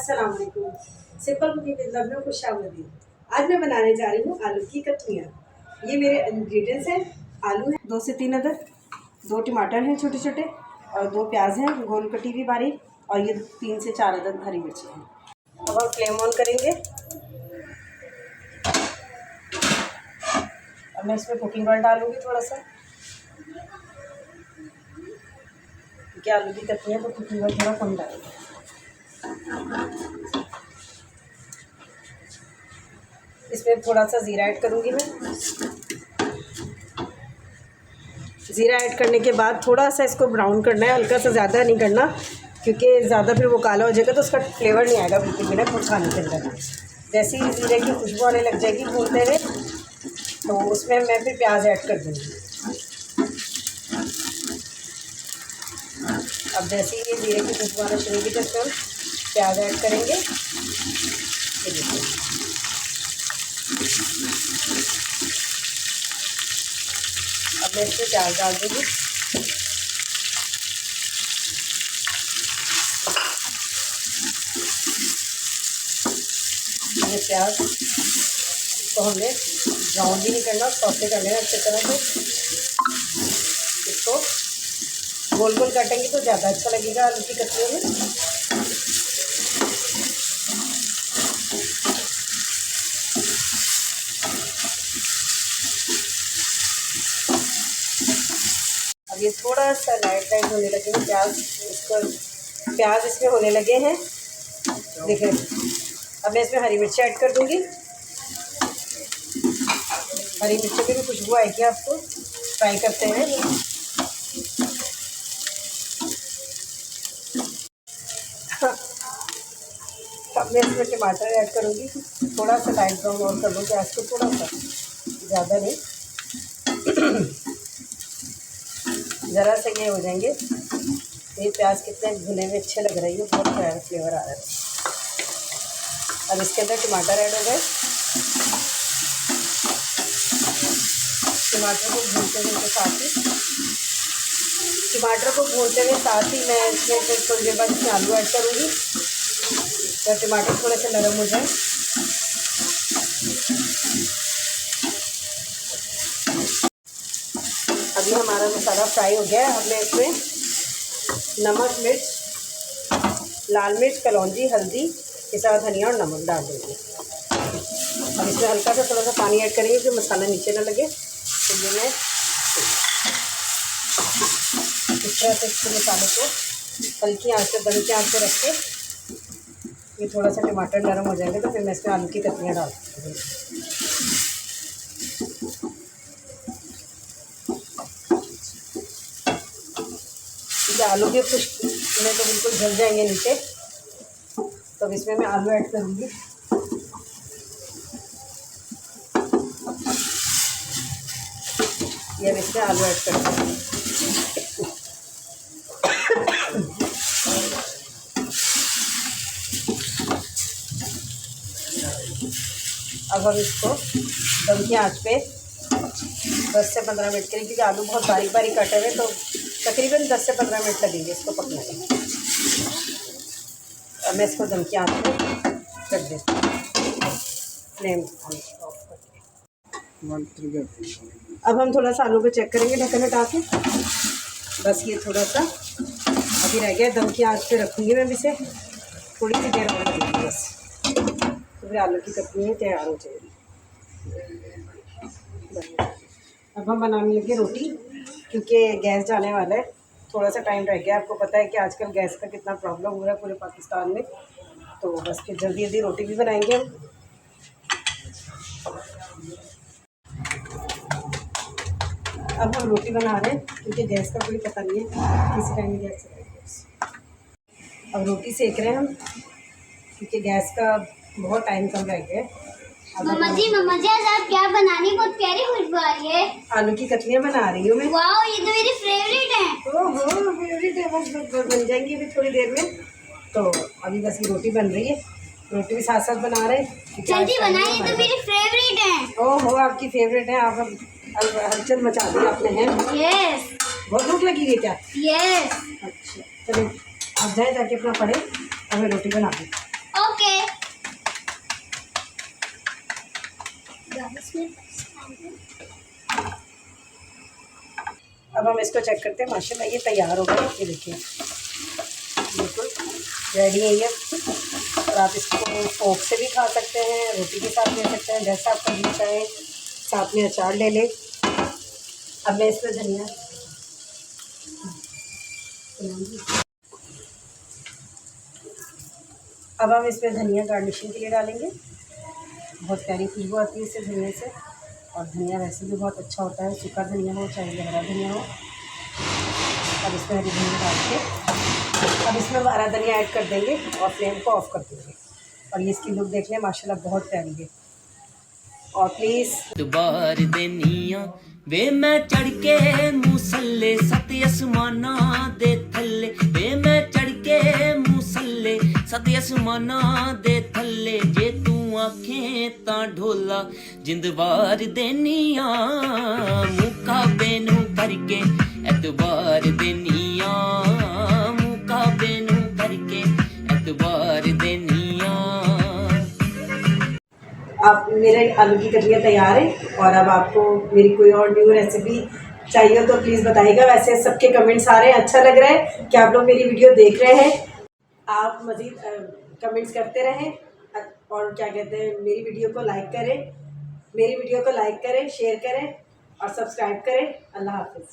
अस्सलाम वालेकुम। Simple cooking with love में खुशामदीद। आज मैं बनाने जा रही हूँ आलू की कतलियाँ। ये मेरे इंग्रेडिएंट्स हैं। आलू है 2 से 3 अदद, 2 टमाटर हैं छोटे छोटे, और 2 प्याज हैं गोल कटी हुई बारीक, और ये 3 से 4 अदद हरी मिर्ची हैं। अब हम फ्लेम ऑन करेंगे। अब मैं इसमें कुकिंग ऑयल डालूँगी थोड़ा सा, क्योंकि आलू की कतलियाँ तो कुकिंग ऑयल थोड़ा कम डालेंगे। इसमें थोड़ा सा ज़ीरा ऐड करूँगी मैं। ज़ीरा ऐड करने के बाद थोड़ा सा इसको ब्राउन करना है, हल्का सा, ज़्यादा नहीं करना, क्योंकि ज़्यादा फिर वो काला हो जाएगा तो उसका फ्लेवर नहीं आएगा बिल्कुल भी ना खाने के अंदर। जैसे ही ज़ीरे की खुशबू आने लग जाएगी भूनते हुए, तो उसमें मैं फिर प्याज ऐड कर दूँगी। अब जैसे ही ये ज़ीरे की खुशबू आना शुरू होगी तो इसमें हम प्याज ऐड करेंगे। ये देखिए, अब मैं इसमें प्याज डाल दूँगी। ये प्याज तो हमें ब्राउन भी नहीं करना, सॉफ्ट कर लेना अच्छी तरह से। इसको गोल गोल काटेंगे तो ज़्यादा अच्छा लगेगा आलू की कतलियों में। अब ये थोड़ा सा लाइट होने लगे हैं प्याज, इसको प्याज इसमें होने लगे हैं, देखिए। अब मैं इसमें हरी मिर्ची ऐड कर दूंगी। हरी मिर्ची की भी खुशबू आएगी आपको फ्राई करते हैं। अब मैं इसमें टमाटर ऐड करूँगी, थोड़ा सा लाइट ब्राउन और कर लूँ गैस को, थोड़ा सा, ज़्यादा नहीं, ज़रा से ये हो जाएंगे। ये प्याज कितने भुने में अच्छे लग रही है, बहुत प्यारा फ्लेवर आ रहा है। अब इसके अंदर टमाटर ऐड हो गए। टमाटर को भूनते हुए साथ ही मैं इसमें फिर थोड़ी देर बाद इसमें आलू ऐड करूँगी, तो टमाटर थोड़े से नरम हो जाए। अभी हमारा मसाला फ्राई हो गया है। अब मैं इसमें नमक, मिर्च, लाल मिर्च, कलौंजी, हल्दी, पिसा धनिया और नमक डाल दूँगी। अब इसमें हल्का सा थोड़ा सा पानी ऐड करेंगे कि मसाला नीचे ना लगे। तो ये मैं इस तरह से इसके मसाले को हल्की आंच पे, दम की आंच पे रख के, ये थोड़ा सा टमाटर नरम हो जाएंगे तो फिर मैं इसमें आलू की कतलियाँ डाल दूँगी। आलू के कुछ में तो बिल्कुल जल जाएंगे नीचे, तो अब इसमें मैं आलू ऐड करूँगी। ये अब इसमें आलू ऐड कर दूँगी। अब हम इसको दम की आँच पे 10 से 15 मिनट के लिए, क्योंकि आलू बहुत बारीक बारीक कटे हुए, तो तकरीबन 10 से 15 मिनट लगेंगे इसको पकने में। अब मैं इसको दम की आँच पे रख देती हूँ, फ्लेम ऑफ करके। अब हम थोड़ा सा आलू को चेक करेंगे ढक्कन हटा के। बस ये थोड़ा सा अभी रह गया, दम की आँच पे रखूँगी मैं इसे थोड़ी सी देर और लगेगी बस, तो फिर आलू की कतलियाँ तैयार हो जाएगी। अब हम बनाने लगे रोटी, क्योंकि गैस जाने वाला है, थोड़ा सा टाइम रह गया। आपको पता है कि आजकल गैस का कितना प्रॉब्लम हो रहा है पूरे पाकिस्तान में, तो बस फिर जल्दी जल्दी रोटी भी बनाएंगे हम। अब हम रोटी बना रहे हैं, क्योंकि गैस का कोई पता नहीं है किस टाइम गैस चलेगा। अब रोटी सेक रहे हैं हम, क्योंकि गैस का बहुत टाइम कम रह गया है। मम्मा जी आज आप क्या बनानी, बहुत प्यारी खुशबू आ रही है। आलू की कतलियाँ बना रही हूँ मैं। वाओ, ये तो मेरी फेवरेट है। ओहो, फेवरेट है, बस बन जाएंगी अभी थोड़ी देर में। तो अभी बस ये रोटी बन रही है, रोटी भी साथ साथ बना रहे हैं। जल्दी बनाइए, तो मेरी फेवरेट है। ओहो, आपकी फेवरेट है। आप हलचल मचा दी आपने, हैं? यस। बहुत भूख लगी है क्या? यस। अच्छा, चलिए आप जाए जाके अपना पढ़े, अब मैं रोटी बना दूँ। अब हम इसको चेक करते हैं। माशाल्लाह ये तैयार हो गया। ये देखिए बिल्कुल रेडी है ये। और आप इसको फोक से भी खा सकते हैं, रोटी के साथ ले सकते हैं, जैसा आपका जी चाहे। साथ में अचार ले लें। अब मैं इसमें धनिया, अब हम इसमें धनिया गार्निशिंग के लिए डालेंगे। बहुत प्यारी खुशबू आती है इससे, धनिया से। और धनिया वैसे भी बहुत अच्छा होता है, सूखा धनिया हो चाहे हरा धनिया हो। अब इसमें हरी धनिया डाल के अब इसमें हरा धनिया ऐड कर देंगे और फ्लेम को ऑफ कर देंगे। और ये इसकी लुक देख लें, माशाल्लाह बहुत प्यारी है। और प्लीज़ दुबार देनिया वे मैं चढ़ के मुसल्ले सत आसमाना दे थल्ले, वे मैं चढ़ के मुसल्ले सत आसमाना दे थल्ले, जे तू आखें तां ढोला जिंदवार देनिया, मुकाबे नू करके एतबार देनिया, मुकाबे नू करके एतबार देनिया। आप मेरे आलू की कतलियाँ तैयार है। और अब आपको मेरी कोई और न्यू रेसिपी चाहिए तो प्लीज़ बताइएगा। वैसे सबके कमेंट्स आ रहे हैं, अच्छा लग रहा है कि आप लोग मेरी वीडियो देख रहे हैं। आप मज़ीद कमेंट्स करते रहें और क्या कहते हैं, मेरी वीडियो को लाइक करें, शेयर करें और सब्सक्राइब करें। अल्लाह हाफ़िज़।